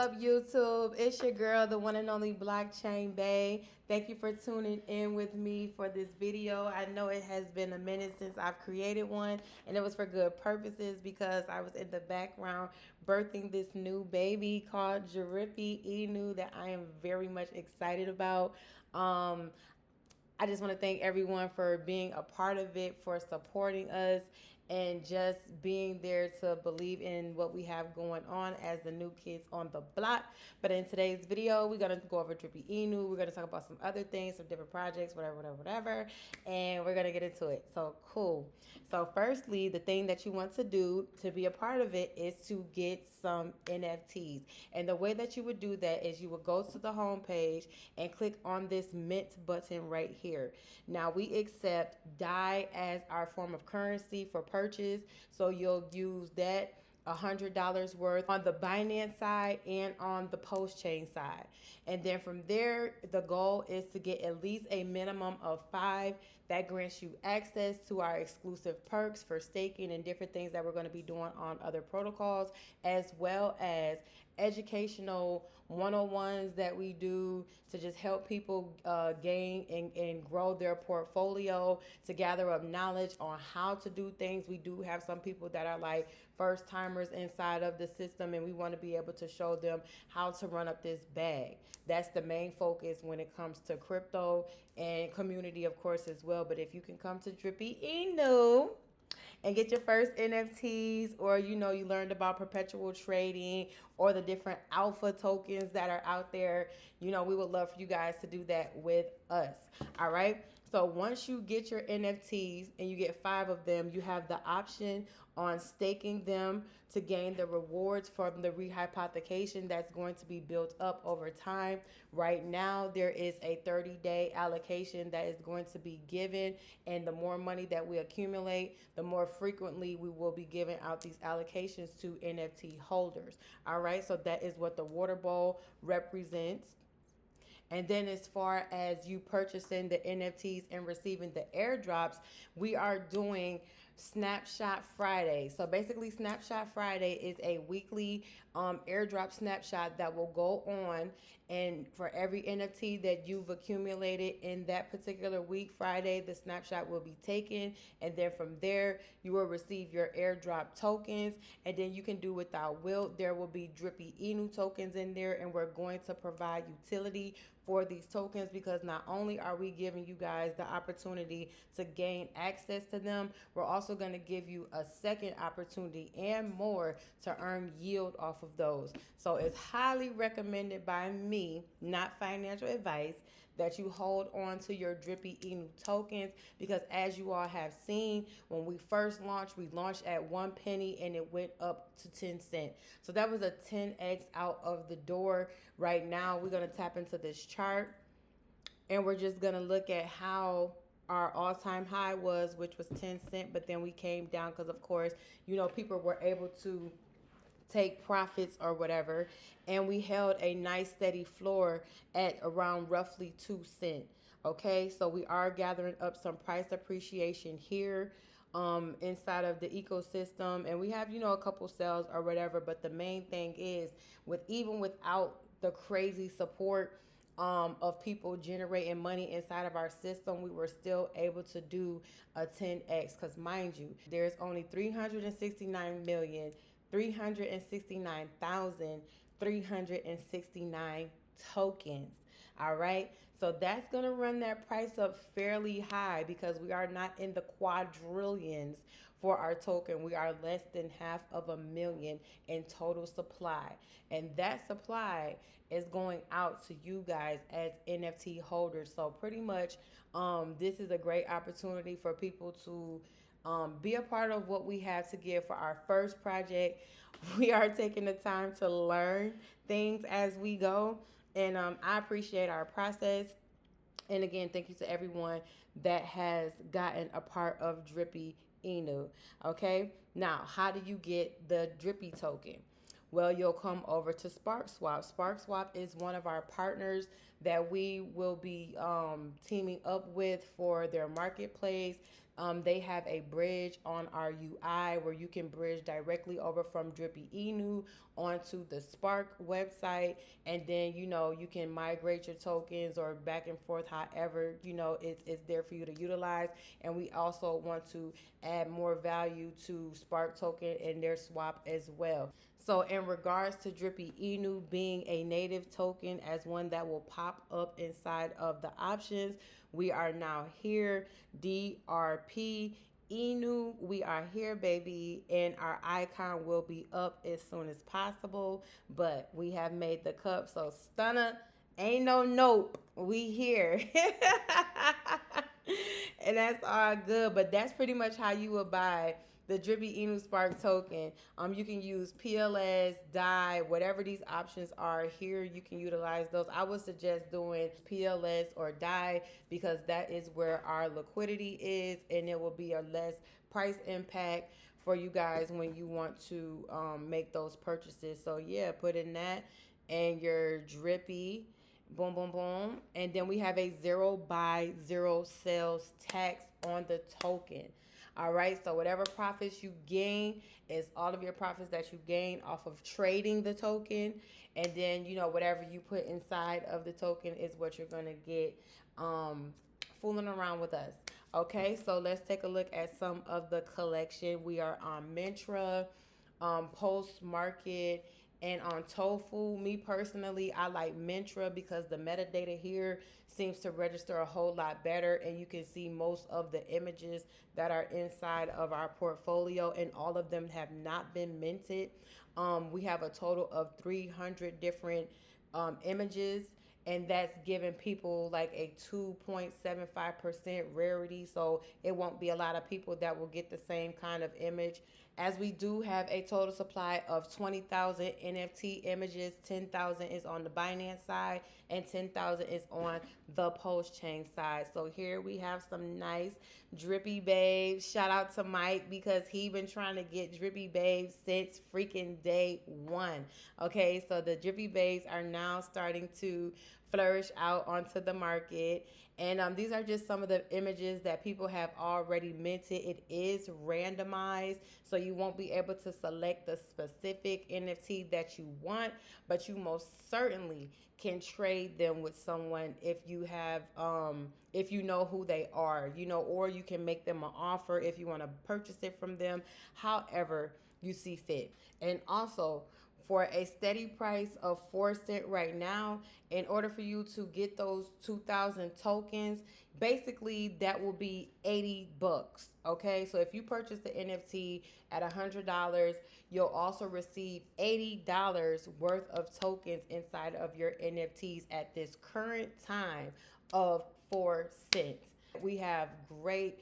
up, YouTube? It's your girl, the one and only Blockchain Bay. Thank you for tuning in with me for this video. I know it has been a minute since I've created one, and it was for good purposes because I was in the background birthing this new baby called Drippy that I am very much excited about. I just want to thank everyone for being a part of it, for supporting us, and just being there to believe in what we have going on as the new kids on the block. But in today's video, we're going to go over Drippy. We're going to talk about some other things, some different projects, whatever, and we're going to get into it. So cool. So firstly, the thing that you want to do to be a part of it is to get some NFTs. And the way that you would do that is you would go to the home page and click on this mint button right here. Now we accept DAI as our form of currency for purchase, so you'll use that $100 worth on the Binance side and on the post chain side. And then from there, the goal is to get at least a minimum of 5. That grants you access to our exclusive perks for staking and different things that we're going to be doing on other protocols, as well as educational one-on-ones that we do to just help people gain and grow their portfolio, to gather up knowledge on how to do things. We do have some people that are like first timers inside of the system, and we want to be able to show them how to run up this bag. That's the main focus when it comes to crypto and community, of course, as well. But if you can come to Drippy and get your first NFTs, or you learned about perpetual trading or the different alpha tokens that are out there, we would love for you guys to do that with us. All right. So once you get your NFTs and you get 5 of them, you have the option on staking them to gain the rewards from the rehypothecation that's going to be built up over time. Right now, there is a 30-day allocation that is going to be given, and the more money that we accumulate, the more frequently we will be giving out these allocations to NFT holders. All right, so that is what the water bowl represents. And then as far as you purchasing the NFTs and receiving the airdrops, we are doing Snapshot Friday. So basically, Snapshot Friday is a weekly airdrop snapshot that will go on, and for every NFT that you've accumulated in that particular week, Friday, the snapshot will be taken, and then from there you will receive your airdrop tokens, and then you can do without Wilt. There will be Drippy tokens in there, and we're going to provide utility for these tokens, because not only are we giving you guys the opportunity to gain access to them, we're also going to give you a second opportunity and more to earn yield off of those. So it's highly recommended by me, not financial advice, that you hold on to your Drippy tokens, because as you all have seen, when we first launched, we launched at 1 penny and it went up to 10 cents. So that was a 10x out of the door. Right now, we're going to tap into this chart, and we're just going to look at how our all-time high was, which was 10 cents, but then we came down because, of course, people were able to take profits or whatever, and we held a nice steady floor at around roughly 2 cents. Okay, so we are gathering up some price appreciation here inside of the ecosystem, and we have a couple sales or whatever, but the main thing is, even without the crazy support of people generating money inside of our system, we were still able to do a 10x, because mind you, there's only 369,369,369 tokens. All right, so that's going to run that price up fairly high, because we are not in the quadrillions for our token. We are less than 500,000 in total supply, and that supply is going out to you guys as NFT holders. So pretty much this is a great opportunity for people to be a part of what we have to give for our first project. We are taking the time to learn things as we go, and I appreciate our process. And again, thank you to everyone that has gotten a part of Drippy. Okay, now how do you get the Drippy token? Well, you'll come over to SparkSwap. SparkSwap is one of our partners that we will be teaming up with for their marketplace. They have a bridge on our UI where you can bridge directly over from Drippy Inu onto the Spark website, and then you can migrate your tokens or back and forth, however it's there for you to utilize. And we also want to add more value to Spark token and their swap as well. So in regards to Drippy Inu being a native token as one that will pop up inside of the options, we are now here. DRP Inu, we are here, baby, and our icon will be up as soon as possible. But we have made the cup, so stunner, ain't no nope, we here. And that's all good. But that's pretty much how you would buy the Drippy Inu Spark token. You can use PLS, DAI, whatever these options are here. You can utilize those. I would suggest doing PLS or DAI because that is where our liquidity is, and it will be a less price impact for you guys when you want to make those purchases. So yeah, put in that and your Drippy. Boom, boom, boom. And then we have a 0 buy, 0 sales tax on the token. All right, so whatever profits you gain is all of your profits that you gain off of trading the token. And then, whatever you put inside of the token is what you're going to get fooling around with us. Okay, so let's take a look at some of the collection. We are on Mintra, Post Market, and on Tofu. Me personally, I like Mintra because the metadata here seems to register a whole lot better, and you can see most of the images that are inside of our portfolio, and all of them have not been minted. We have a total of 300 different images, and that's giving people like a 2.75% rarity. So it won't be a lot of people that will get the same kind of image. As we do have a total supply of 20,000 NFT images, 10,000 is on the Binance side and 10,000 is on the Post Chain side. So here we have some nice Drippy babes. Shout out to Mike because he been trying to get Drippy babes since freaking day one. Okay, so the Drippy babes are now starting to flourish out onto the market. And these are just some of the images that people have already minted. It is randomized, so you won't be able to select the specific NFT that you want, but you most certainly can trade them with someone if you have, if you know who they are, or you can make them an offer if you want to purchase it from them, however you see fit. And also, for a steady price of 4 cents right now, in order for you to get those 2,000 tokens, basically that will be $80. Okay, so if you purchase the NFT at $100, you'll also receive $80 worth of tokens inside of your NFTs at this current time of 4 cents. We have great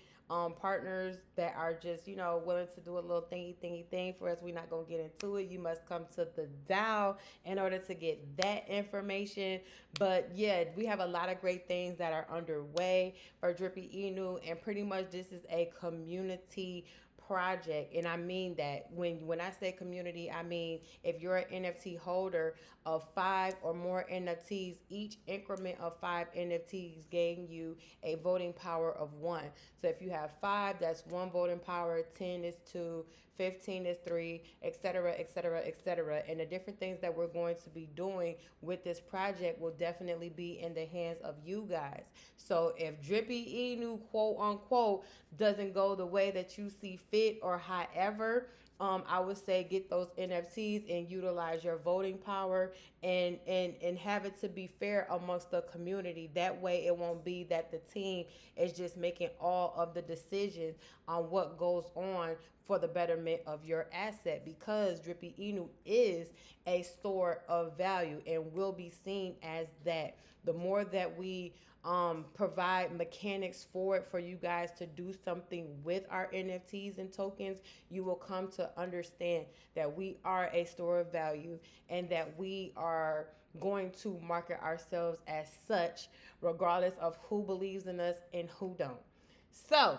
partners that are just willing to do a little thingy thing for us. We're not gonna get into it. You must come to the DAO in order to get that information. But yeah, we have a lot of great things that are underway for Drippy Inu, and pretty much this is a community project. And I mean that when I say community, I mean if you're an NFT holder of 5 or more NFTs, each increment of 5 NFTs gain you a voting power of 1. So if you have 5, that's 1 voting power, 10 is 2, 15 is 3, etc., etc., etc. And the different things that we're going to be doing with this project will definitely be in the hands of you guys. So if Drippy Inu, quote unquote, doesn't go the way that you see fit, or however, I would say get those NFTs and utilize your voting power and have it to be fair amongst the community. That way it won't be that the team is just making all of the decisions on what goes on for the betterment of your asset, because Drippy Inu is a store of value and will be seen as that. The more that we provide mechanics for it, for you guys to do something with our NFTs and tokens, you will come to understand that we are a store of value and that we are going to market ourselves as such, regardless of who believes in us and who don't. So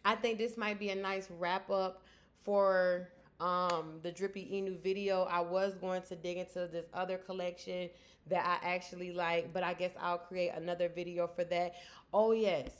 I think this might be a nice wrap up for the Drippy Inu video. I was going to dig into this other collection that I actually like, but I guess I'll create another video for that. Oh yes,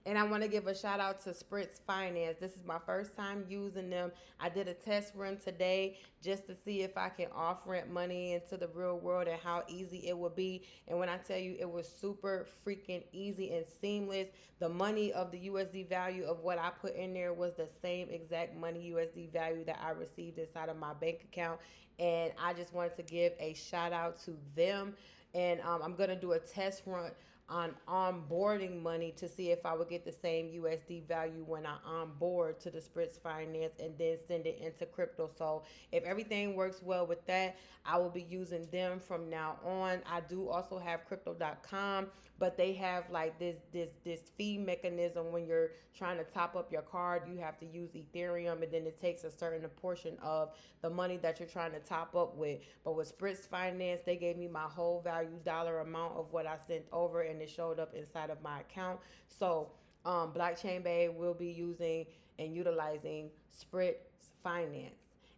And I want to give a shout out to Spritz Finance. This is my first time using them. I did a test run today just to see if I can off rent money into the real world and how easy it would be. And when I tell you, it was super freaking easy and seamless. The money of the USD value of what I put in there was the same exact money USD value that I received inside of my bank account. And I just wanted to give a shout out to them. And I'm going to do a test run on onboarding money to see if I would get the same USD value when I onboard to the Spritz Finance and then send it into crypto. So if everything works well with that, I will be using them from now on. I do also have crypto.com, but they have like this fee mechanism when you're trying to top up your card. You have to use Ethereum, and then it takes a certain portion of the money that you're trying to top up with. But with Spritz Finance, they gave me my whole value dollar amount of what I sent over, and it showed up inside of my account. So Blockchain Bay will be using and utilizing Spritz Finance.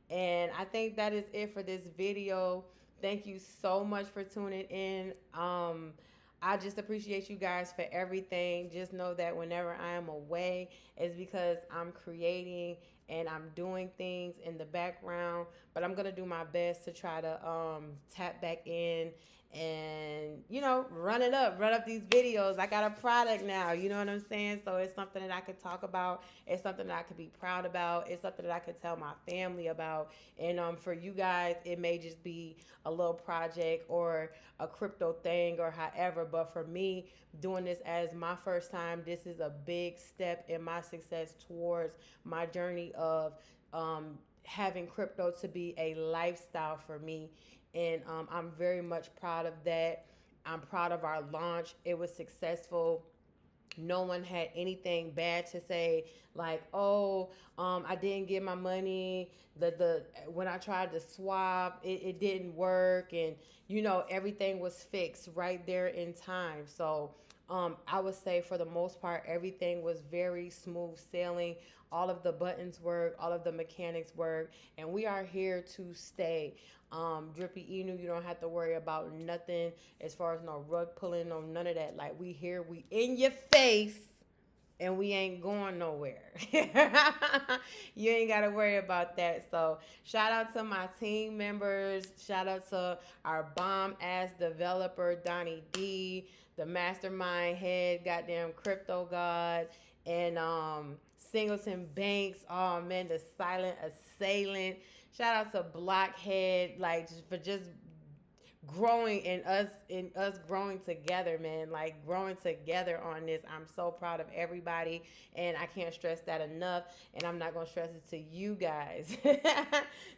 And I think that is it for this video. Thank you so much for tuning in. I just appreciate you guys for everything. Just know that whenever I am away, it's because I'm creating and I'm doing things in the background. But I'm going to do my best to try to tap back in and, you know, run up these videos. I got a product now, you know what I'm saying? So it's something that I could talk about. It's something that I could be proud about. It's something that I could tell my family about. And for you guys, it may just be a little project or a crypto thing or however. But for me, doing this as my first time, this is a big step in my success towards my journey of having crypto to be a lifestyle for me. And I'm very much proud of that. I'm proud of our launch. It was successful. No one had anything bad to say, like, oh, I didn't get my money. When I tried to swap, it didn't work. And, you know, everything was fixed right there in time. So I would say for the most part, everything was very smooth sailing. All of the buttons work, all of the mechanics work, and we are here to stay. Drippy Inu, you don't have to worry about nothing as far as no rug pulling, no none of that. Like, we here, we in your face, and we ain't going nowhere. You ain't got to worry about that. So shout out to my team members. Shout out to our bomb-ass developer, Donnie D, the mastermind head, goddamn crypto god, and Singleton Banks. Oh, man, the silent assailant. Shout out to Blockhead, like, for just growing and us growing together, man, like growing together on this. I'm so proud of everybody, and I can't stress that enough, and I'm not gonna stress it to you guys.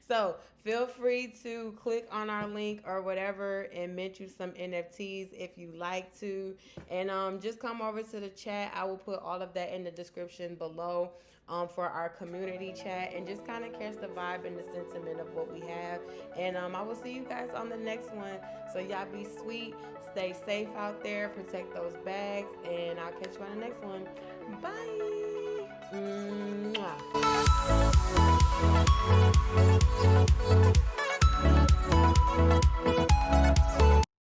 So feel free to click on our link or whatever and mint you some NFTs if you like to, and just come over to the chat. I will put all of that in the description below for our community chat, and just kind of catch the vibe and the sentiment of what we have. And I will see you guys on the next one. So y'all be sweet, stay safe out there, protect those bags, and I'll catch you on the next one. Bye. Mwah.